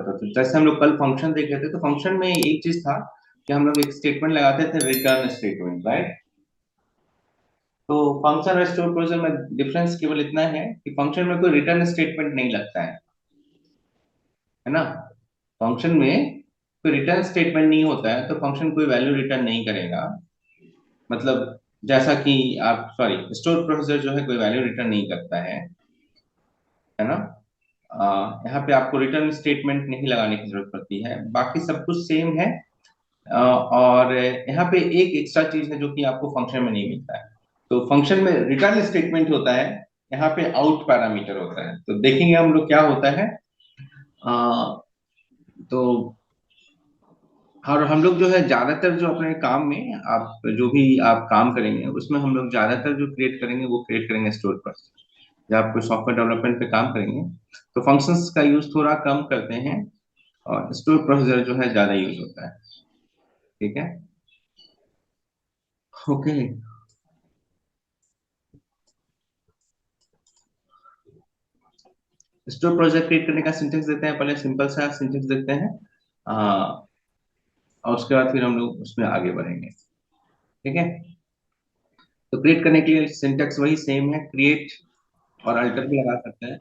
तो जैसे हम लोग कल फंक्शन देख रहे थे, तो फंक्शन में एक चीज था कि हम लोग एक स्टेटमेंट लगाते थे, रिटर्न स्टेटमेंट, राइट। तो फंक्शन और स्टोर प्रोसीजर में डिफरेंस केवल इतना है कि फंक्शन में कोई रिटर्न स्टेटमेंट नहीं लगता है ना। फंक्शन में कोई रिटर्न स्टेटमेंट नहीं होता है, तो फंक्शन कोई वैल्यू रिटर्न नहीं करेगा। मतलब जैसा कि आप, सॉरी, स्टोर प्रोसीजर जो है कोई वैल्यू रिटर्न नहीं करता है ना। यहाँ पे आपको रिटर्न स्टेटमेंट नहीं लगाने की जरूरत पड़ती है, बाकी सब कुछ सेम है। और यहाँ पे एक एक्स्ट्रा चीज है जो कि आपको फंक्शन में नहीं मिलता है। तो फंक्शन में रिटर्न स्टेटमेंट होता है, यहाँ पे आउट पैरामीटर होता है। तो देखेंगे हम लोग क्या होता है। तो और हम लोग जो है ज्यादातर जो अपने काम में, आप जो भी आप काम करेंगे उसमें हम लोग ज्यादातर जो क्रिएट करेंगे वो क्रिएट करेंगे स्टोर पर। जब आप कोई सॉफ्टवेयर डेवलपमेंट पे काम करेंगे तो फंक्शंस का यूज थोड़ा कम करते हैं, और स्टोर प्रोसीजर जो है ज्यादा यूज होता है। ठीक है, ओके। स्टोर प्रोजेक्ट क्रिएट करने का सिंटेक्स देते हैं, पहले सिंपल सा सिंटेक्स देते हैं। और उसके बाद फिर हम लोग उसमें आगे बढ़ेंगे। ठीक है, तो क्रिएट करने के लिए सिंटेक्स वही सेम है, क्रिएट और अल्टर भी लगा सकते हैं।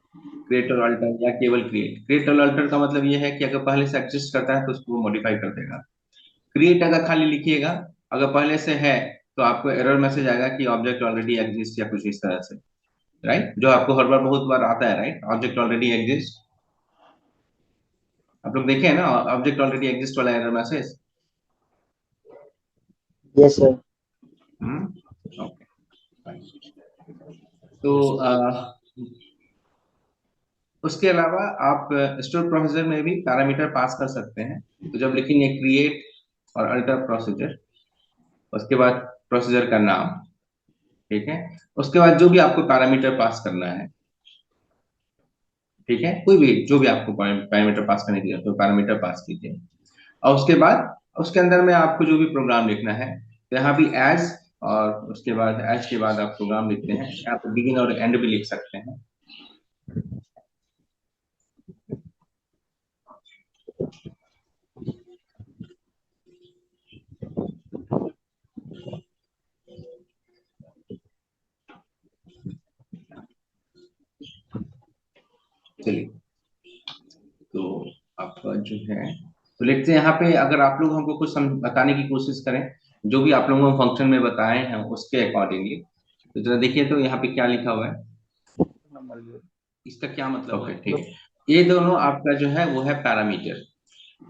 क्रिएट और अल्टर या केवल क्रिएट। क्रिएट और अल्टर का मतलब ये है कि अगर पहले से एग्जिस्ट करता है तो उसको मॉडिफाई कर देगा। क्रिएट अगर खाली लिखिएगा, अगर पहले से है तो आपको एरर मैसेज आएगा कि ऑब्जेक्ट ऑलरेडी एग्जिस्ट या कुछ इस तरह से, राइट। जो आपको हर बार बहुत बार आता है, राइट, ऑब्जेक्ट ऑलरेडी एग्जिस्ट। आप लोग देखे हैं ना ऑब्जेक्ट ऑलरेडी एग्जिस्ट वाला error message. Yes sir. Okay, तो उसके अलावा आप स्टोर प्रोसीजर में भी पैरामीटर पास कर सकते हैं। तो जब लिखेंगे क्रिएट और अल्टर प्रोसीजर, उसके बाद प्रोसीजर का नाम, ठीक है, उसके बाद जो भी आपको पैरामीटर पास करना है, ठीक है, कोई भी जो भी आपको पैरामीटर पास करने की जरूरत है तो पैरामीटर पास कीजिए। और उसके बाद उसके अंदर में आपको जो भी प्रोग्राम लिखना है, तो यहाँ भी एज, और उसके बाद एज के बाद आप प्रोग्राम लिखते हैं, आप बिगिन और एंड भी लिख सकते हैं। चलिए, तो आपका जो है, तो लिखते हैं यहाँ पे, अगर आप लोग हमको कुछ बताने की कोशिश करें, जो भी आप लोगों को फंक्शन में बताए हैं उसके अकॉर्डिंगली, तो जरा देखिए तो यहाँ पे क्या लिखा हुआ है, इसका क्या मतलब है। ठीक है, ये दोनों आपका जो है वो है पैरामीटर।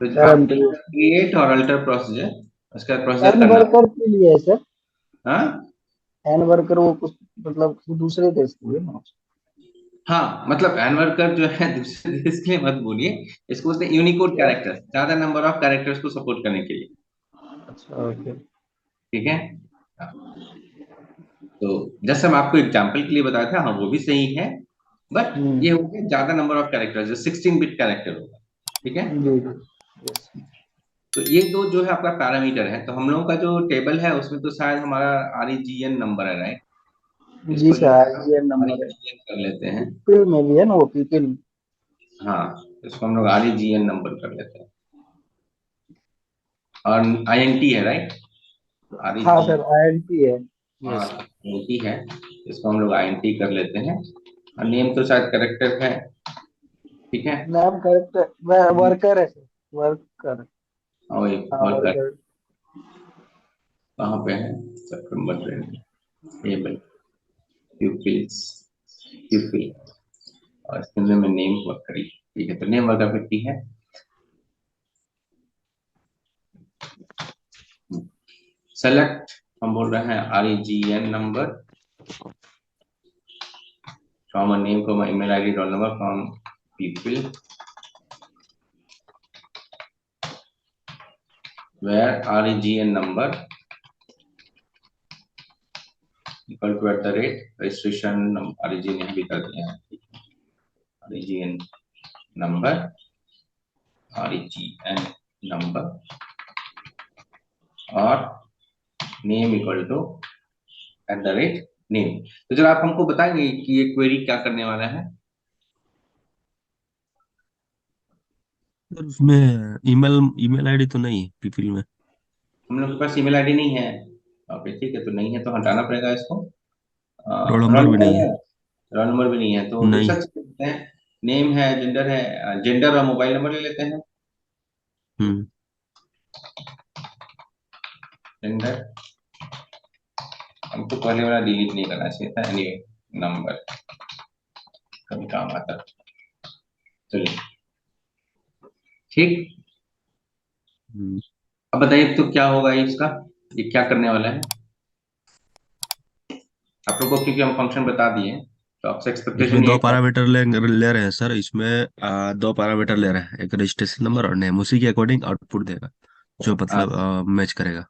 तो आप पैरामीटर क्रिएट और अल्टर प्रोसीजर, उसका प्रोसीजर एन का नाम। वर्कर के लिए है सर। हाँ, एन वर्कर वो कुछ मतलब दूसरे देश के लिए ना। हाँ, मतलब एनवर्कर जो है दूसरे देश के लिए मत बोलिए, इसको बोलते हैं यूनिकोड क्या? कैरेक्टर्स, ज्यादा नंबर ऑफ कैरेक्टर्स को सपोर्ट करने के लिए। अच्छा ओके। ठीक है, हाँ, तो जैसे हम आपको एग्जाम्पल के लिए बताया था, हाँ वो भी सही है, बट ये हो गया ज्यादा नंबर ऑफ कैरेक्टर्स, जो 16 बिट कैरेक्टर होगा। ठीक है, जी जी। यस। तो ये दो जो है आपका पैरामीटर है। तो हम लोगों का जो टेबल है उसमें तो शायद हमारा REGN नंबर है, राइट। जी इसको जो है सर ये नंबर है। REGN कर लेते हैं। पीपल में भी है ना वो पीपल। हाँ, इसको हम लोग REGN नंबर कर लेते हैं। और INT है, राइट। हाँ REG, सर आईएनटी है। हाँ यस। INT है, इसको हम लोग INT कर लेते हैं। और नेम तो शायद करेक्टर है। ठीक है, नाम करेक्ट वर्कर है सर। वर्कर। और ये हाँ वर्कर वर्कर। कहाँ पे है, सितंबर टेबल, प्यूपिल्स, प्यूपिल, और इसके अंदर में नेम वर्कर। ठीक है, तो नेम वर्कर 50 है। सेलेक्ट, हम बोल रहे हैं REGN number from a name को email ID roll number from people where REGN number equal to at the rate registration. REGN यहाँ भी कर दिया है, REGN नंबर, REGN नंबर, और name equal to at the rate name. तो जरा आप हमको बताएंगे कि ये क्वेरी क्या करने वाला है। सर उसमें ईमेल ईमेल आईडी तो नहीं है पीपीएल में। हम लोग के पास ईमेल आईडी नहीं है। ओके ठीक है, तो नहीं है तो हटाना पड़ेगा इसको। रोल रोल नंबर भी नंबर नहीं है? है। रोल नंबर भी नहीं है, तो नहीं। दूसरा चीज लेते हैं। नेम है, जेंडर है, जेंडर और मोबाइल नंबर ले लेते हैं। हम्म। जेंडर, हमको पहले वाला डिलीट नहीं करना चाहिए था, एनीवे नंबर कभी काम आता है। चलिए ठीक। हम्म। अब बताइए तो क्या होगा ये इसका, ये क्या करने वाला है आप लोग को, क्योंकि हम फंक्शन बता दिए हैं, तो आपसे इसमें एक्सपेक्टेशन दो ये था। पैरामीटर ले रहे हैं सर, इसमें दो पैरामीटर ले रहे हैं, एक रजिस्ट्रेशन नंबर और नेम, उसी के अकॉर्डिंग आउटपुट देगा जो हाँ मतलब मैच करेगा।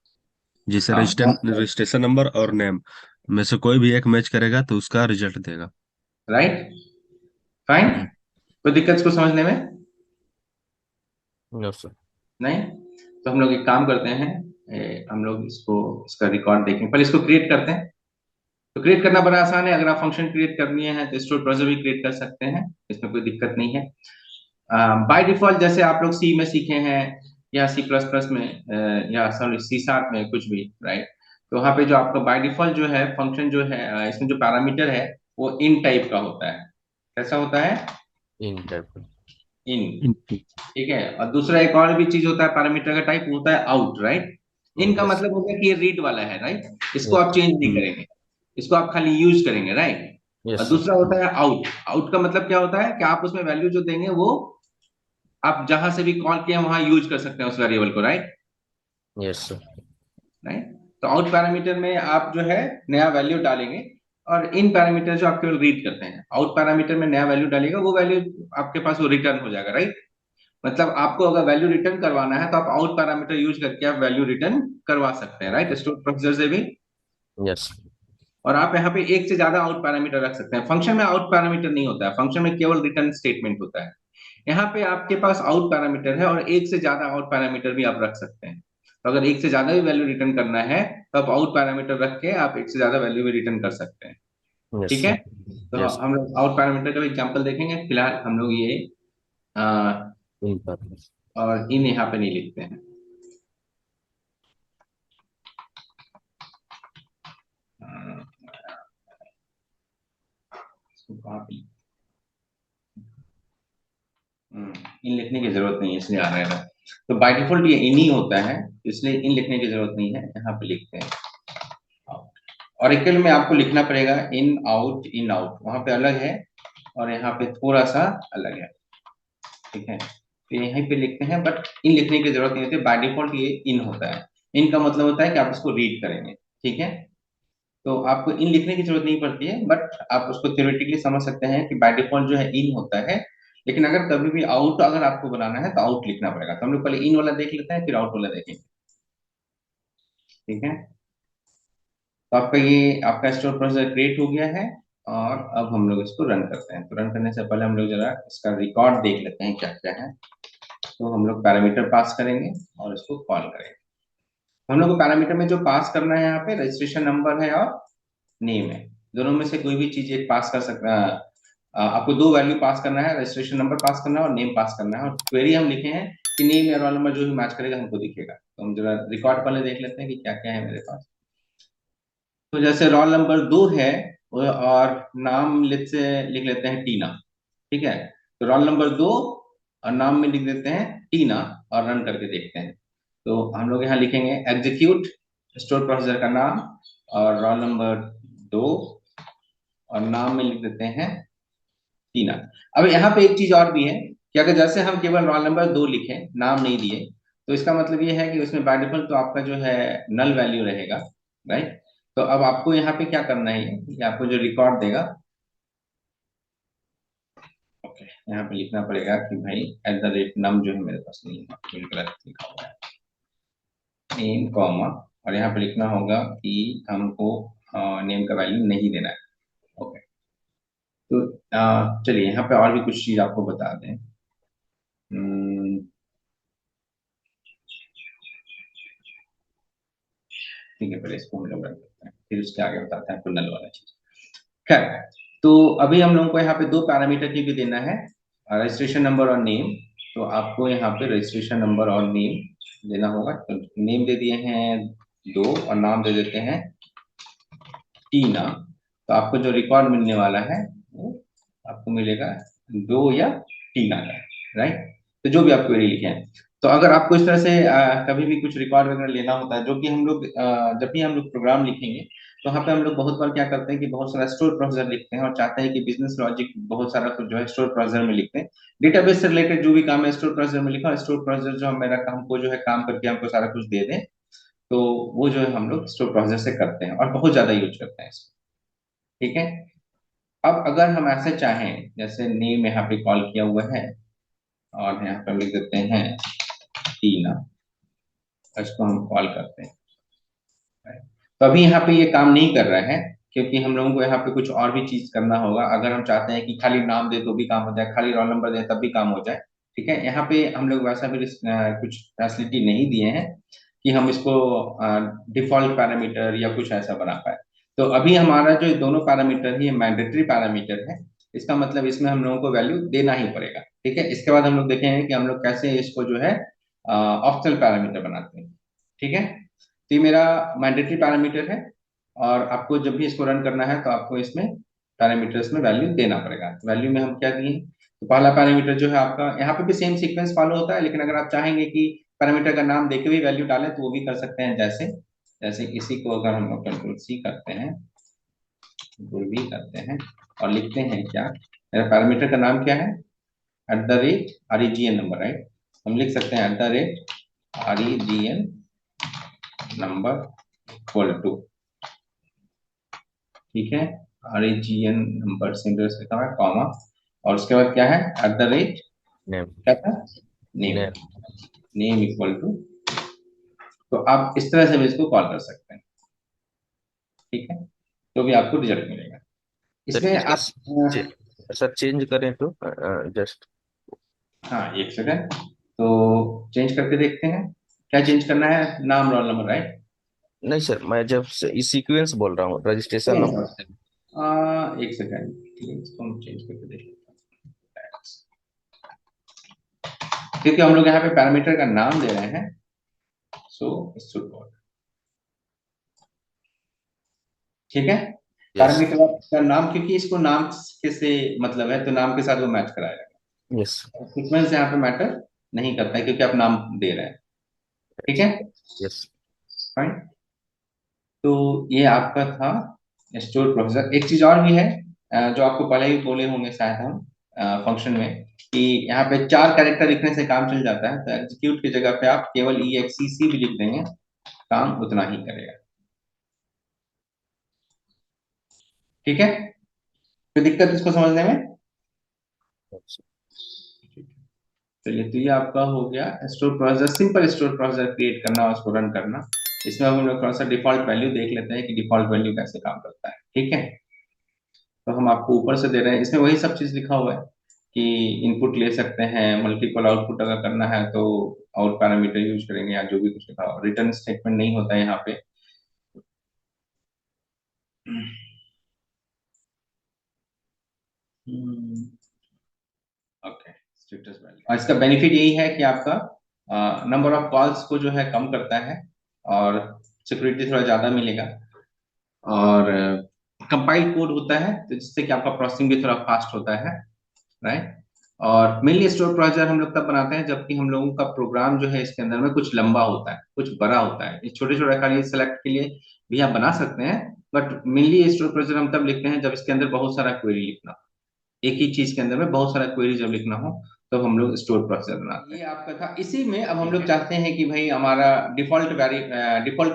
जैसे हाँ रजिस्ट्रेशन नंबर और नेम में से कोई भी एक मैच करेगा तो उसका रिजल्ट देगा। Right, fine. हम्म। कोई दिक्कत इसको समझने में? Yes sir. नहीं? तो हम लोग एक काम करते हैं, हम लोग इसको, इसका रिकॉर्ड देखेंगे, पहले इसको क्रिएट करते हैं। तो क्रिएट करना बड़ा आसान है, अगर आप फंक्शन क्रिएट करनी है तो स्टोर प्रोसेसर भी क्रिएट कर सकते हैं, इसमें कोई दिक्कत नहीं है। बाय डिफॉल्ट जैसे आप लोग सी में सीखे हैं, या सी प्लस प्लस में, या सॉरी सी शार्प में, कुछ भी, राइट। तो वहाँ पे जो आपका बाय डिफॉल्ट जो है फंक्शन जो है, इसमें जो पैरामीटर है वो इन टाइप का होता है। कैसा होता है? इन टाइप। इन। इनपुट। ठीक है, और दूसरा एक और भी चीज होता है पैरामीटर का टाइप, वो होता है आउट, राइट। इन का यस। मतलब हो गया कि ये रीड वाला है, राइट, इसको यस। आप चेंज नहीं हम्म। करेंगे, इसको आप खाली यूज करेंगे, राइट। और यस दूसरा सर। होता है आउट। आउट का मतलब क्या होता है कि आप उसमें वैल्यू जो देंगे वो आप जहां से भी कॉल किए हैं वहां यूज कर सकते हैं उस वेरिएबल को, राइट। Yes sir. राइट। तो आउट पैरामीटर में आप जो है नया वैल्यू डालेंगे, और इन पैरामीटर जो आप केवल रीड करते हैं, आउट पैरामीटर में नया वैल्यू डालेगा, वो वैल्यू आपके पास वो रिटर्न हो जाएगा, राइट। मतलब आपको अगर वैल्यू रिटर्न करवाना है तो आप आउट पैरामीटर यूज करके आप वैल्यू रिटर्न करवा सकते हैं, राइट, स्टोर प्रोसीजर से भी। यस। और आप यहाँ पे एक से ज्यादा आउट पैरामीटर रख सकते हैं। फंक्शन में आउट पैरामीटर नहीं होता है, फंक्शन में केवल रिटर्न स्टेटमेंट होता है। यहाँ पे आपके पास आउट पैरामीटर है और एक से ज्यादा आउट पैरामीटर भी आप रख सकते हैं। तो अगर एक से ज्यादा भी वैल्यू रिटर्न करना है तो आप आउट पैरामीटर रख के आप एक से ज्यादा वैल्यू भी रिटर्न कर सकते हैं। यस ठीक है, सर। तो यस। हम लोग आउट पैरामीटर का एग्जाम्पल देखेंगे, फिलहाल हम लोग ये आ, इन पर। और इन यहाँ पे नहीं लिखते हैं। अ, इसको कहाँ पे इन लिखने की जरूरत नहीं है, इसलिए आ रहा है। तो बाय डिफॉल्ट ये इन ही होता है, इसलिए इन लिखने की जरूरत नहीं है, यहाँ पे लिखते हैं और एक्चुअल में आपको लिखना पड़ेगा इन आउट वहां पे अलग है, और यहाँ पे थोड़ा सा अलग है। ठीक है, तो यहीं पे लिखते हैं, बट इन लिखने की जरूरत नहीं होती, बाय डिफॉल्ट ये इन होता है। इन का मतलब होता है कि आप इसको रीड करेंगे। ठीक है, तो आपको इन लिखने की जरूरत नहीं पड़ती है, बट आप उसको थ्योरेटिकली समझ सकते हैं कि बाय डिफॉल्ट जो है इन होता है। लेकिन अगर कभी भी आउट अगर आपको बनाना है तो आउट लिखना पड़ेगा, तो हम लोग पहले इन वाला देख लेते हैं फिर आउट वाला देखेंगे। ठीक है, तो आपका ये आपका स्टोर प्रोसीजर क्रिएट हो गया है, और अब हम लोग इसको रन करते हैं। तो रन करने से पहले हम लोग जरा इसका रिकॉर्ड देख लेते हैं क्या क्या है। तो हम लोग पैरामीटर पास करेंगे और इसको कॉल करेंगे। हम लोग को पैरामीटर में जो पास करना है यहाँ पे रजिस्ट्रेशन नंबर है और नेम है, दोनों में से कोई भी चीज एक पास कर सकता है। आपको दो वैल्यू पास करना है, रजिस्ट्रेशन नंबर पास करना है और नेम पास करना है, और क्वेरी हम लिखे हैं कि नेम या रोल नंबर जो भी मैच करेगा हमको दिखेगा। तो हम जरा रिकॉर्ड पहले देख लेते हैं कि क्या क्या है मेरे पास। तो जैसे रोल नंबर 2 है, और नाम लिख लेते हैं टीना। ठीक है, तो रोल नंबर 2 और नाम में लिख देते हैं टीना, और रन करके देखते हैं। तो हम लोग यहाँ लिखेंगे एग्जीक्यूट स्टोर प्रोसीजर का नाम, और रोल नंबर 2 और नाम में लिख देते हैं टीना। अब यहाँ पे एक चीज और भी है कि अगर जैसे हम केवल रोल नंबर 2 लिखें, नाम नहीं दिए, तो इसका मतलब ये है कि उसमें बाय डिफॉल्ट तो आपका जो है नल वैल्यू रहेगा, राइट। तो अब आपको यहाँ पे क्या करना है कि आपको जो रिकॉर्ड देगा, ओके, यहाँ पे लिखना पड़ेगा कि भाई @num जो है मेरे पास नहीं है, ये गलत लिखा हुआ है, इन कॉमा, और यहाँ पे लिखना होगा कि हमको नेम का वैल्यू नहीं देना है। ओके, तो चलिए यहाँ पे और भी कुछ चीज आपको बता दें। हम्म, ठीक है, पहले इसको हम लोग रख देते हैं, फिर उसके आगे बताते हैं आपको नल वाला चीज। खैर, तो अभी हम लोगों को यहाँ पे दो पैरामीटर की भी देना है, रजिस्ट्रेशन नंबर और नेम। तो आपको यहाँ पे रजिस्ट्रेशन नंबर और नेम देना होगा। तो नेम दे दिए हैं 2 और नाम दे देते हैं टीना। तो आपको जो रिकॉर्ड मिलने वाला है वो आपको मिलेगा 2 या टीना का, राइट। तो जो भी आप क्वेरी लिखे हैं, तो अगर आपको इस तरह से कभी भी कुछ रिकॉर्ड वगैरह लेना होता है, जो कि हम लोग जब भी हम लोग प्रोग्राम लिखेंगे तो वहाँ पे हम लोग बहुत बार क्या करते हैं कि बहुत सारा स्टोर प्रोसीजर लिखते हैं और चाहते हैं कि बिजनेस लॉजिक बहुत सारा कुछ जो है स्टोर प्रोसीजर में लिखते हैं। डेटाबेस से रिलेटेड जो भी काम है स्टोर प्रोसीजर में लिखा, स्टोर प्रोसीजर जो हम मेरा हमको जो है काम करके हमको सारा कुछ दे दें, तो वो जो है हम लोग स्टोर प्रोसीजर से करते हैं और बहुत ज्यादा यूज करते हैं इसको। ठीक है। अब अगर हम ऐसे चाहें, जैसे नेम यहाँ पे कॉल किया हुआ है और यहाँ पे हम लिख देते हैं टीना, इसको हम कॉल करते हैं। तो अभी यहाँ पे ये काम नहीं कर रहा है क्योंकि हम लोगों को यहाँ पे कुछ और भी चीज करना होगा। अगर हम चाहते हैं कि खाली नाम दे तो भी काम हो जाए, खाली रोल नंबर दे तब भी काम हो जाए, ठीक है। यहाँ पे हम लोग वैसा भी कुछ फैसिलिटी नहीं दिए हैं कि हम इसको डिफॉल्ट पैरामीटर या कुछ ऐसा बना पाए। तो अभी हमारा जो दोनों पैरामीटर है मैंडेटरी पैरामीटर है, इसका मतलब इसमें हम लोगों को वैल्यू देना ही पड़ेगा। ठीक है। इसके बाद हम लोग देखेंगे कि हम लोग कैसे इसको जो है ऑप्शनल पैरामीटर बनाते हैं। ठीक है। तो ये मेरा मैंडेटरी पैरामीटर है और आपको जब भी इसको रन करना है तो आपको इसमें पैरामीटर्स में वैल्यू देना पड़ेगा। वैल्यू में हम क्या दिए, तो पहला पैरामीटर जो है आपका, यहाँ पे भी सेम सीक्वेंस फॉलो होता है, लेकिन अगर आप चाहेंगे कि पैरामीटर का नाम देके भी वैल्यू डालें तो वो भी कर सकते हैं। जैसे जैसे इसी को अगर हम कंट्रोल सी करते हैं, कंट्रोल वी करते हैं और लिखते हैं क्या, मेरा पैरामीटर का नाम क्या है, @REGN नंबर, राइट। हम लिख सकते हैं @REGN नंबर इक्वल टू, ठीक है, REGN नंबर सिंगल से लिखा है कॉमा, और उसके बाद क्या है नेम क्या था, name, name name equal to. तो आप इस तरह से भी इसको कॉल कर सकते हैं। ठीक है। तो भी आपको रिजल्ट मिलेगा सर इसमें इसका आप सर चेंज करें तो जस्ट हाँ एक सेकंड, तो चेंज करके देखते हैं क्या चेंज करना है, नाम रोल नंबर, राइट। नहीं सर, मैं जब से इस सीक्वेंस बोल रहा हूँ रजिस्ट्रेशन नंबर। एक सेकंड, इसको हम चेंज करके देख लेते हैं, क्योंकि हम लोग यहाँ पे पैरामीटर का नाम दे रहे हैं, सो शुड वर्क। ठीक है। यस पैरामीटर का नाम, क्योंकि इसको नाम के से मतलब है तो नाम के साथ वो मैच कराएगा। यस सीक्वेंस यहाँ पे मैटर नहीं करता है क्योंकि आप नाम दे रहे हैं। ठीक है। Yes fine. तो ये आपका था स्टोर प्रोसीजर। एक चीज और भी है जो आपको पहले ही बोले होंगे शायद हम फंक्शन में, कि यहाँ पे 4 कैरेक्टर लिखने से काम चल जाता है, तो एग्जीक्यूट की जगह पे आप केवल EXEC भी लिख देंगे, काम उतना ही करेगा। ठीक है। कोई दिक्कत इसको समझने में? चलिए, तो ये आपका हो गया store procedure, simple store procedure create करना और उसको रन करना। इसमें हम लोग थोड़ा सा डिफॉल्ट वैल्यू देख लेते हैं कि डिफॉल्ट वैल्यू कैसे काम करता है। ठीक है। तो हम आपको ऊपर से दे रहे हैं, इसमें वही सब चीज लिखा हुआ है कि इनपुट ले सकते हैं, मल्टीपल आउटपुट अगर करना है तो आउट पैरामीटर यूज करेंगे या जो भी कुछ लिखा हुआ। रिटर्न स्टेटमेंट नहीं होता है यहाँ पे। ओके, स्टेटस वैल्यू, और इसका बेनिफिट यही है कि आपका नंबर ऑफ कॉल्स को जो है कम करता है और सिक्योरिटी थोड़ा ज्यादा मिलेगा, और कंपाइल कोड होता है तो जिससे कि आपका प्रोसेसिंग भी थोड़ा फास्ट होता है, राइट। और मेनली स्टोर प्रोसीजर हम लोग तब बनाते हैं जबकि हम लोगों का प्रोग्राम जो है इसके अंदर में कुछ लंबा होता है, कुछ बड़ा होता है। ये छोटे छोटे खाली सेलेक्ट के लिए भी आप बना सकते हैं, बट मेनली स्टोर प्रोसीजर हम तब लिखते हैं जब इसके अंदर बहुत सारा क्वेरी लिखना हो। एक ही चीज के अंदर में बहुत सारा क्वेरी जब लिखना हो तो हम लोग स्टोर प्रोसीजर बनाते हैं। ये आपका था। इसी में अब हम लोग चाहते हैं कि भाई हमारा डिफॉल्ट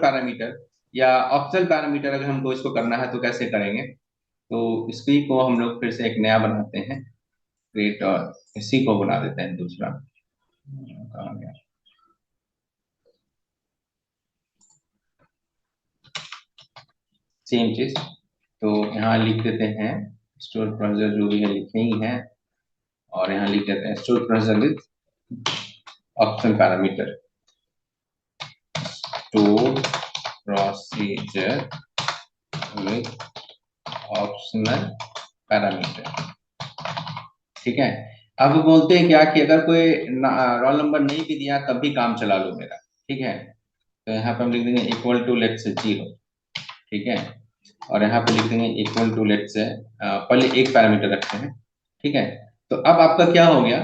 पैरामीटर या ऑप्शनल पैरामीटर अगर हमको इसको करना है तो कैसे करेंगे। तो इसी को हम लोग फिर से एक नया बनाते हैं क्रिएट, और इसी को बना देते हैं दूसरा। कहाँ गया? सेम चीज, तो यहाँ लिख देते हैं स्टोर प्रोसीजर जो भी है लिखे ही है, और यहाँ लिख देते हैं store procedure with optional parameter, store procedure with optional parameter. ठीक है। अब बोलते हैं क्या कि अगर कोई रोल नंबर नहीं भी दिया तब भी काम चला लो मेरा, ठीक है। तो यहाँ पे हम लिख देंगे इक्वल टू लेट से 0, ठीक है। और यहाँ पे लिख देंगे इक्वल टू लेट से पहले एक पैरामीटर रखते हैं, ठीक है। तो अब आपका क्या हो गया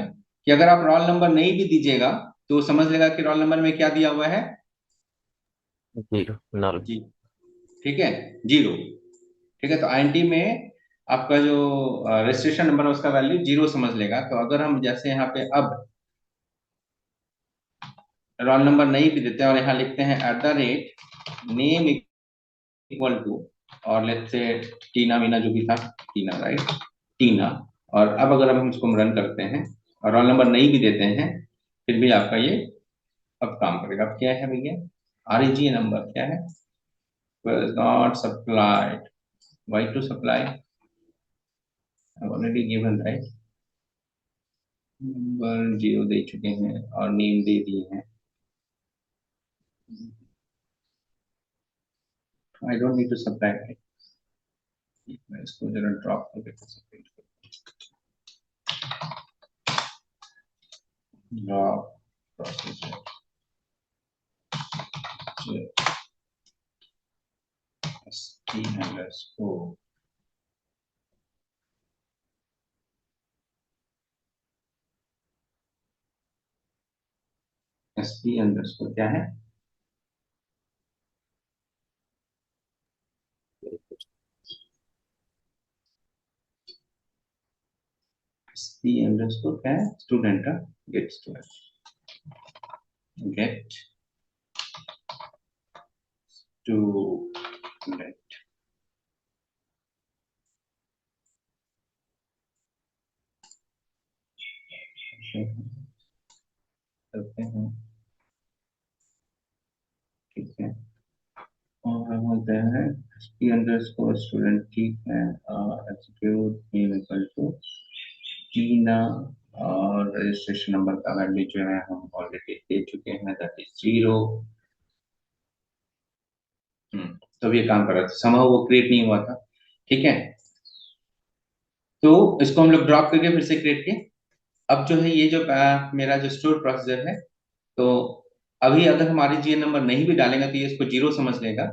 कि अगर आप रोल नंबर नहीं भी दीजिएगा तो वो समझ लेगा कि रोल नंबर में क्या दिया हुआ है, जीरो, नल। जी, ठीक है, 0, ठीक है। तो आईएनटी में आपका जो रजिस्ट्रेशन नंबर है उसका वैल्यू 0 समझ लेगा। तो अगर हम जैसे यहाँ पे अब रोल नंबर नहीं भी देते हैं और यहाँ लिखते हैं at the rate name equal to, और लेट्स से टीना मीना जो भी था, टीना, राइट, टीना। और अब अगर हम इसको रन करते हैं और रोल नंबर नहीं भी देते हैं फिर भी आपका ये अब काम करेगा। अब क्या है भैया, REG नंबर क्या है, was not supplied, why to supply, I've already given, right, number 0 दे चुके हैं और नेम दे दिए हैं। I don't need to supply, right? मैं इसको जरा ड्रॉप करके ड्रॉप प्रोसीजर ST_, SP_ क्या है, SP_ क्या है, स्टूडेंट का, गेट स्टूडेंट, गेट स्टूडेंट, करते हैं, ठीक है। और हम होते हैं SP_student, ठीक है। एग्जीक्यूट नेम इक्वल टू टीना, और रजिस्ट्रेशन नंबर का वैल्यू जो है हम ऑलरेडी दे चुके हैं, दैट इज 0। तो ये काम कर रहा था, समहाउ वो क्रिएट नहीं हुआ था, ठीक है। तो इसको हम लोग ड्रॉप करके फिर से क्रिएट किए। अब जो है ये जो मेरा जो स्टोर प्रोसीजर है, तो अभी अगर हम REGN नंबर नहीं भी डालेंगे तो ये इसको 0 समझ लेगा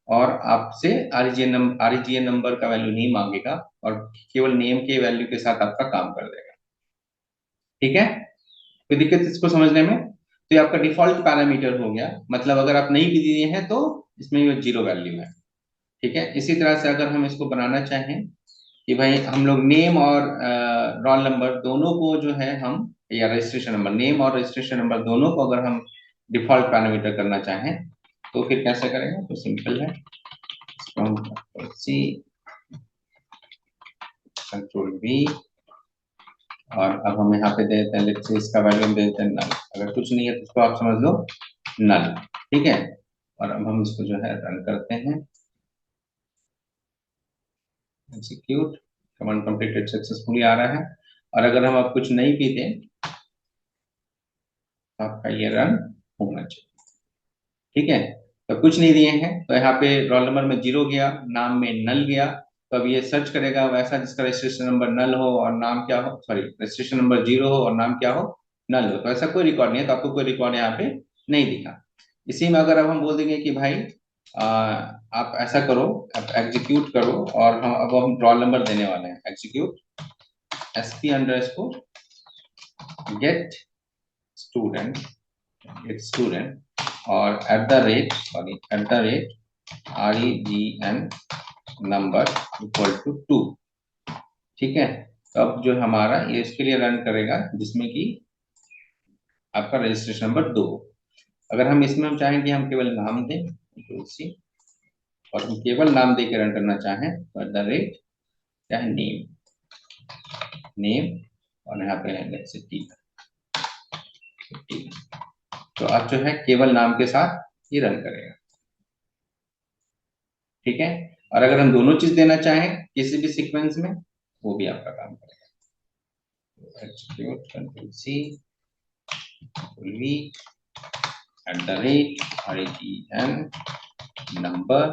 और आपसे REGN नंबर का वैल्यू नहीं मांगेगा और केवल नेम के वैल्यू के साथ आपका काम कर देगा, ठीक है। कोई दिक्कत इसको समझने में? तो ये आपका डिफॉल्ट पैरामीटर हो गया, मतलब अगर आप नहीं भी दिए हैं तो इसमें ये 0 वैल्यू है, ठीक है। इसी तरह से अगर हम इसको बनाना चाहें कि भाई हम लोग नेम और रोल नंबर दोनों को जो है हम, या रजिस्ट्रेशन नंबर, नेम और रजिस्ट्रेशन नंबर दोनों को अगर हम डिफॉल्ट पैरामीटर करना चाहें तो फिर कैसे करेंगे, तो सिंपल है, C Ctrl+V, और अब हम यहाँ पे दे देते हैं, लेट्स से इसका वैल्यू दे देते हैं नल। अगर कुछ नहीं है तो इसको आप समझ लो नल, ठीक है। और अब हम इसको जो है रन करते हैं, एग्जीक्यूट, कमांड कंप्लीटेड सक्सेसफुली आ रहा है। और अगर हम अब कुछ नहीं भी दें तो आपका ये रन होना चाहिए, ठीक है। तो कुछ नहीं दिए हैं तो यहाँ पे रोल नंबर में 0 गया, नाम में नल गया। तो अब ये सर्च करेगा वैसा जिसका रजिस्ट्रेशन नंबर नल हो और नाम क्या हो, सॉरी, रजिस्ट्रेशन नंबर 0 हो और नाम क्या हो, नल हो। तो ऐसा कोई रिकॉर्ड नहीं है, तो आपको कोई रिकॉर्ड यहाँ पे नहीं दिखा। इसी में अगर अब हम बोल देंगे कि भाई आप ऐसा करो, आप एग्जीक्यूट करो, और हम रोल नंबर देने वाले हैं, एग्जीक्यूट SP_ गेट स्टूडेंट, और @ REGN नंबर इक्वल टू 2, ठीक है। तो अब जो हमारा ये इसके लिए रन करेगा जिसमें कि आपका रजिस्ट्रेशन नंबर 2। अगर हम इसमें हम चाहें कि हम केवल नाम दें, तुलसी, और हम केवल नाम दे के रन करना चाहें तो @ क्या है, नेम, और यहाँ पे लेट्स से टी, तो अब जो है केवल नाम के साथ ये रन करेगा, ठीक है। और अगर हम दोनों चीज देना चाहें किसी भी सीक्वेंस में, वो भी आपका काम करेगा। Execute, Ctrl+C, Ctrl+V, @REGN number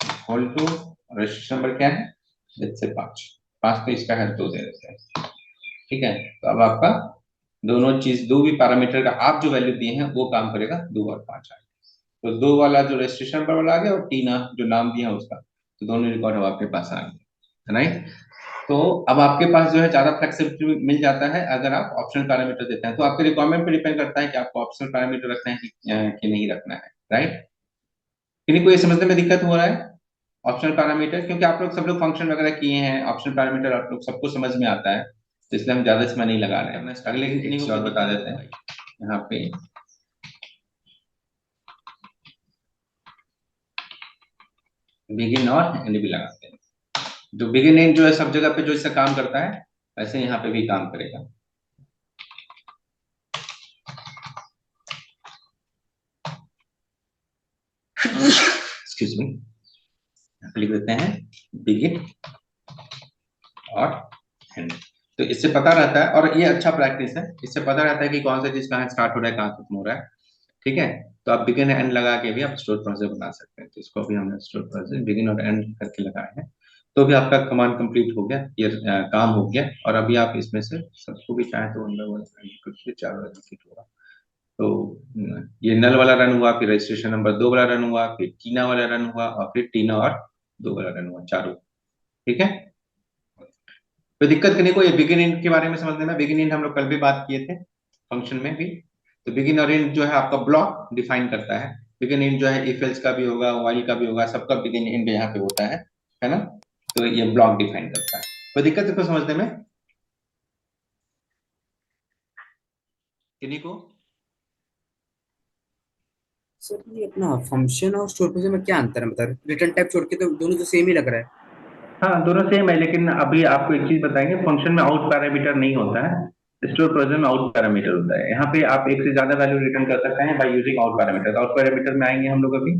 equal to, registration number क्या है, लेट्स से 5, 5 पे इसका है 2 दे देते हैं। ठीक है, तो अब आपका दोनों चीज, दो भी पैरामीटर का आप जो वैल्यू दिए हैं वो काम करेगा, 2 और 5 आएगा। तो 2 वाला जो रजिस्ट्रेशन नंबर वाला आ गया और टीना जो नाम दिया है उसका, तो दोनों रिकॉर्ड अब आपके पास आ गए, राइट। तो अब आपके पास जो है ज्यादा फ्लेक्सिबिलिटी मिल जाता है अगर आप ऑप्शनल पैरामीटर देते हैं। तो आपके रिक्वायरमेंट पे डिपेंड करता है कि आपको ऑप्शनल पैरामीटर रखना है कि नहीं रखना है, राइट। किन्हीं को ये समझने में दिक्कत हो रहा है ऑप्शनल पैरामीटर? क्योंकि आप लोग सब लोग फंक्शन वगैरह किए हैं, ऑप्शनल पैरामीटर आप लोग सबको समझ में आता है, तो इसलिए हम ज्यादा इसमें नहीं लगा रहे हैं। अगले किन्हीं को और बता देते हैं यहाँ पे। बिगिन और एंड भी लगाते हैं। जो बिगिन एंड जो है सब जगह पे जो इससे काम करता है, वैसे यहाँ पे भी काम करेगा। एक्सक्यूज मी, लिख देते हैं बिगिन और एंड। तो इससे पता रहता है, और ये अच्छा प्रैक्टिस है, इससे पता रहता है कि कौन सा चीज कहाँ स्टार्ट हो रहा है, कहाँ खत्म हो रहा है। ठीक है, तो आप बिगिन एंड लगा के भी आप स्टोर प्रोसेस बना सकते हैं। तो इसको भी हमने स्टोर प्रोसेस बिगिन और एंड करके लगाए हैं, तो भी आपका कमांड कंप्लीट हो गया, ये काम हो गया। और अभी आप इसमें से सबको भी चाहे तो चार एग्जीक्यूट होगा। तो ये नल वाला रन हुआ, फिर रजिस्ट्रेशन नंबर 2 वाला रन हुआ, फिर टीना वाला रन हुआ, और फिर टीना और 2 वाला रन हुआ, चारों। ठीक है, तो दिक्कत करने को ये बिगिन एंड के बारे में समझने में, बिगिन एंड हम लोग कल भी बात किए थे फंक्शन में भी। तो बिगिन और एंड जो है आपका ब्लॉक डिफाइन करता है। बिगिन एंड जो है इफ एल्स का भी होगा, व्हाइल का भी होगा, सबका बिगिन एंड यहाँ पे होता है ना। तो ये ब्लॉक डिफाइन करता है। कोई दिक्कत इसको समझने में किन्हीं को? सर ये अपना फंक्शन और स्टोर प्रोसेस में क्या अंतर है? मतलब रिटर्न टाइप छोड़ के तो दोनों तो सेम ही लग रहा है। हाँ, दोनों सेम है, लेकिन अभी आपको एक चीज बताएंगे, फंक्शन में आउट पैरामीटर नहीं होता है, स्टोर प्रोसेस में आउट पैरामीटर होता है। यहाँ पे आप एक से ज्यादा वैल्यू रिटर्न कर सकते हैं by using out parameter. Out parameter में आएंगे हम लोग अभी।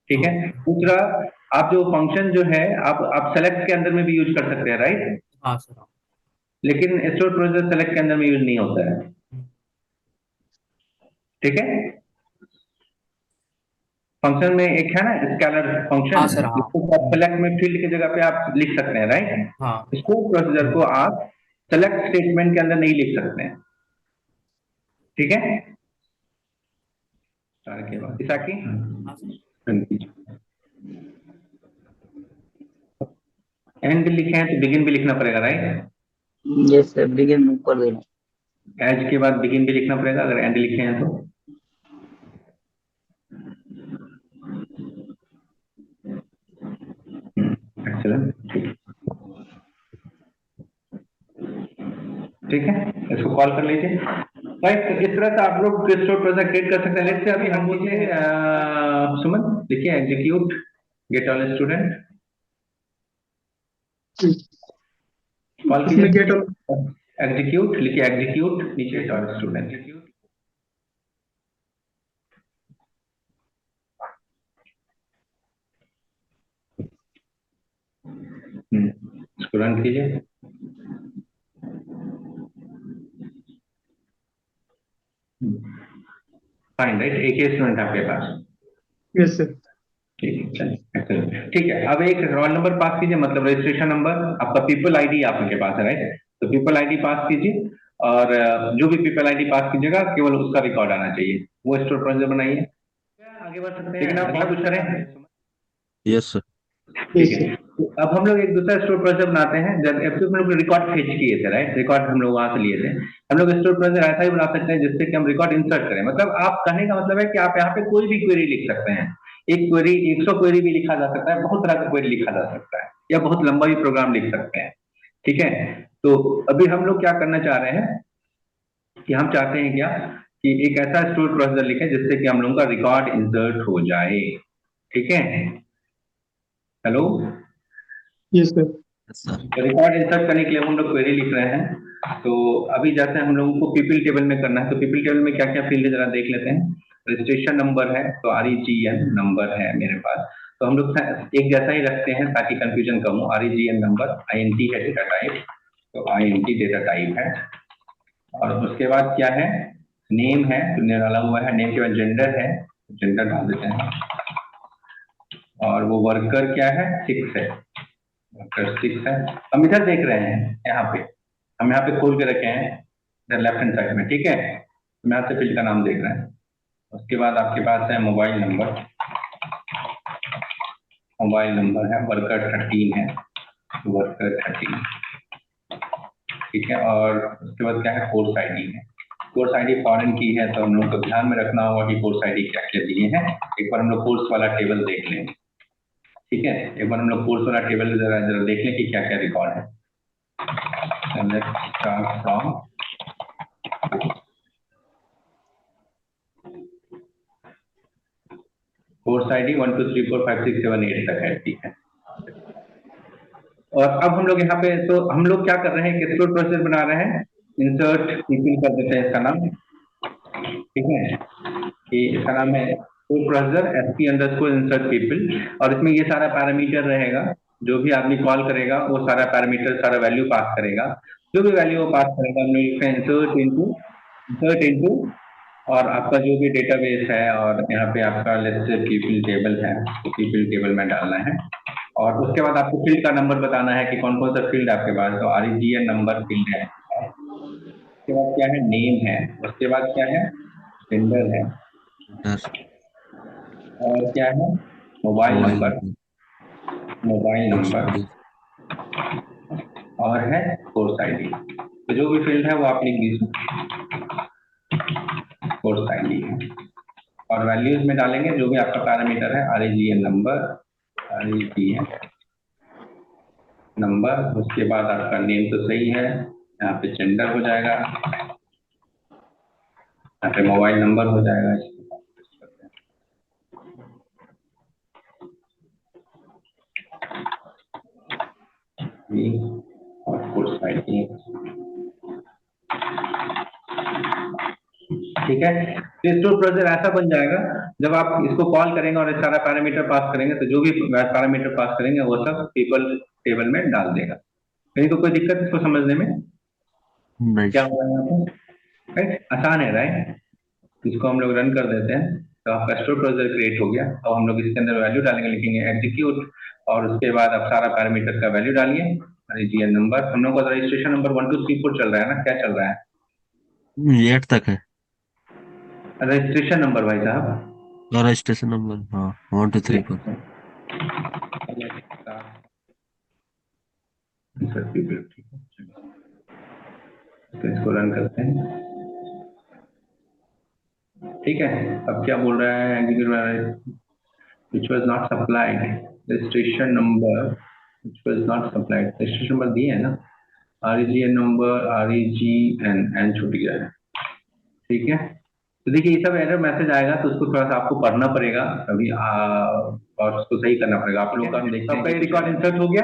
ठीक है, दूसरा, आप जो फंक्शन जो है आप सेलेक्ट के अंदर में भी यूज कर सकते हैं, राइट। हाँ सर, हाँ। लेकिन स्टोर प्रोसेस सेलेक्ट के अंदर में यूज नहीं होता है। ठीक है, फंक्शन में एक है ना स्केलर फंक्शन, हाँ सर, हाँ। जिसको आप सेलेक्ट में फील्ड की जगह पे आप लिख सकते हैं, राइट। हाँ। स्टोर प्रोसीजर को आप सेलेक्ट स्टेटमेंट के अंदर नहीं लिख सकते हैं। ठीक है, स्टार के बाद इसा की एंड लिखे हैं तो बिगिन भी लिखना पड़ेगा, राइट। यस सर, बिगिन ऊपर देना। एज के बाद बिगिन भी लिखना पड़ेगा अगर एंड लिखे हैं तो। एक्सीलेंट, ठीक है, इसको कॉल कर लीजिए, राइट। तो इस तरह से आप लोग स्टोर प्रोसेस क्रिएट कर सकते हैं। लेट्स से अभी हम मुझे सुमन लिखिए execute get all student, call कीजिए गेट ऑल एग्जीक्यूट, लिखिए एग्जीक्यूट नीचे गेट ऑल स्टूडेंट। इसको रन कीजिए। फाइन, राइट, एक ही स्टूडेंट आपके पास। Yes sir. ठीक है, चलिए, ठीक है। अब एक रोल नंबर पास कीजिए, मतलब रजिस्ट्रेशन नंबर, आपका पीपल आईडी आपके पास है, राइट। तो पीपल आईडी पास कीजिए, और जो भी पीपल आईडी पास कीजिएगा केवल उसका रिकॉर्ड आना चाहिए, वो स्टोर प्रोसेस बनाइए। आगे बढ़ सकते हैं, लेकिन आप क्या पूछ रहे हैं? Yes sir. ठीक है, तो अब हम लोग एक दूसरा स्टोर प्रोसेस बनाते हैं। जब हम लोग रिकॉर्ड फेच किए थे, राइट, रिकॉर्ड हम लोग वहां से लिए थे। हम लोग स्टोर प्रोसेस ऐसा ही बना सकते हैं जिससे कि हम रिकॉर्ड इंसर्ट करें। मतलब आप कहने का मतलब है कि आप यहाँ पे कोई भी क्वेरी लिख सकते हैं। एक क्वेरी 100 क्वेरी भी लिखा जा सकता है, बहुत तरह का क्वेरी लिखा जा सकता है, या बहुत लंबा भी प्रोग्राम लिख सकते हैं। ठीक है, तो अभी हम लोग क्या करना चाह रहे हैं कि हम चाहते हैं क्या कि एक ऐसा स्टोर प्रोसेसर लिखें जिससे कि हम लोगों का रिकॉर्ड इंसर्ट हो जाए। ठीक है, hello, yes sir. Record insert करने के लिए हम लोग क्वेरी लिख रहे हैं। तो अभी जैसे हम लोगों को पीपल टेबल में करना है, तो पीपल टेबल में क्या क्या फील्ड है जरा देख लेते हैं। रजिस्ट्रेशन नंबर है, तो REGN नंबर है मेरे पास, तो हम लोग एक जैसा ही रखते हैं ताकि कंफ्यूजन कम हो। REGN नंबर, INT है डेटा टाइप, तो INT डेटा टाइप है। और उसके बाद क्या है, नेम है, तो डाला हुआ है। नेम के बाद जेंडर है, जेंडर डाल देते हैं। और वो वर्कर क्या है, 6 है, वर्कर 6 है। हम इधर देख रहे हैं, यहाँ पे हम यहाँ पे खोल के रखे हैं इधर लेफ्ट हैंड साइड में, ठीक है। हम यहाँ से फील्ड का नाम देख रहे हैं। उसके बाद आपके पास है मोबाइल नंबर, है वर्कर 13 है, वर्कर 13, ठीक है। और उसके बाद क्या है, कोर्स आईडी है। कोर्स आईडी फॉरेन की है तो हम लोग को ध्यान में रखना होगा कि कोर्स आईडी क्या क्या दिए हैं। एक बार हम लोग कोर्स वाला टेबल देख लें, ठीक है। एक बार हम लोग कोर्स वाला टेबल जरा देख लें कि क्या क्या रिकॉर्ड है। Let's start from course ID 1 2 3 4 5 6 7 8 तक है, ठीक है। और अब हम लोग यहाँ पे, तो हम लोग क्या कर रहे हैं, एक्सप्लोर प्रोसेस बना रहे हैं, इंसर्ट पीपल कर देते हैं इसका नाम, ठीक है। कि इसका नाम है processor sp underscore insert people, और इसमें ये सारा पैरामीटर रहेगा। जो भी आदमी कॉल करेगा वो सारा पैरामीटर, सारा वैल्यू पास करेगा। जो भी वैल्यू वो पास करेगा हम लोग इंसर्ट इनटू और आपका जो भी डेटाबेस है, और यहाँ पे आपका लेट्स से पीपल टेबल है, तो पीपल टेबल में डालना है। और उसके बाद आपको फील्ड का नंबर बताना है कि कौन कौन सा फील्ड है आपके पास, तो REGN नंबर फील्ड है। उसके बाद क्या है, नेम है। उसके बाद क्या है, जेंडर है। और क्या है, मोबाइल नंबर, और है कोर्स आईडी। तो जो भी फील्ड है वो आप लिख दीजिए, कोर्स आईडी है। और वैल्यूज में डालेंगे जो भी आपका पैरामीटर है, REGN नंबर। उसके बाद आपका नेम तो सही है, यहाँ पे जेंडर हो जाएगा, यहाँ पे मोबाइल नंबर हो जाएगा। और कोर्स आईडी, ठीक है। तो स्टोर प्रोसेसर ऐसा बन जाएगा, जब आप इसको कॉल करेंगे और सारा पैरामीटर पास करेंगे तो जो भी पैरामीटर पास करेंगे वो सब पीपल टेबल में डाल देगा। कहीं को कोई दिक्कत इसको समझने में? नहीं। क्या हो रहा है यहाँ पे? राइट, आसान है राइट। इसको हम लोग रन कर देते हैं तो आपका स्टोर प्रोसेसर क्रिएट हो गया। तो हम लोग इसके अंदर वैल्यू डालेंगे, लिखेंगे एग्जीक्यूट, और उसके बाद आप सारा पैरामीटर का वैल्यू डालिए। REGN नंबर, हम लोग का रजिस्ट्रेशन नंबर 1 2 3 4 चल रहा है ना, क्या चल रहा है? ये 8 तक है रजिस्ट्रेशन नंबर भाई साहब, और स्टेशन नंबर, हाँ 1 2 3 4। इसको रन करते हैं, ठीक है। अब क्या बोल रहा है, which was not supplied registration number, which was not supplied, registration number दिए है ना, REGN नंबर, REGN छूट गया है, ठीक है। तो देखिए ये सब एरर मैसेज आएगा तो उसको थोड़ा सा आपको पढ़ना पड़ेगा अभी, और उसको सही करना पड़ेगा। आप लोग का हम देखते हैं, रिकॉर्ड इंसर्ट हो गया।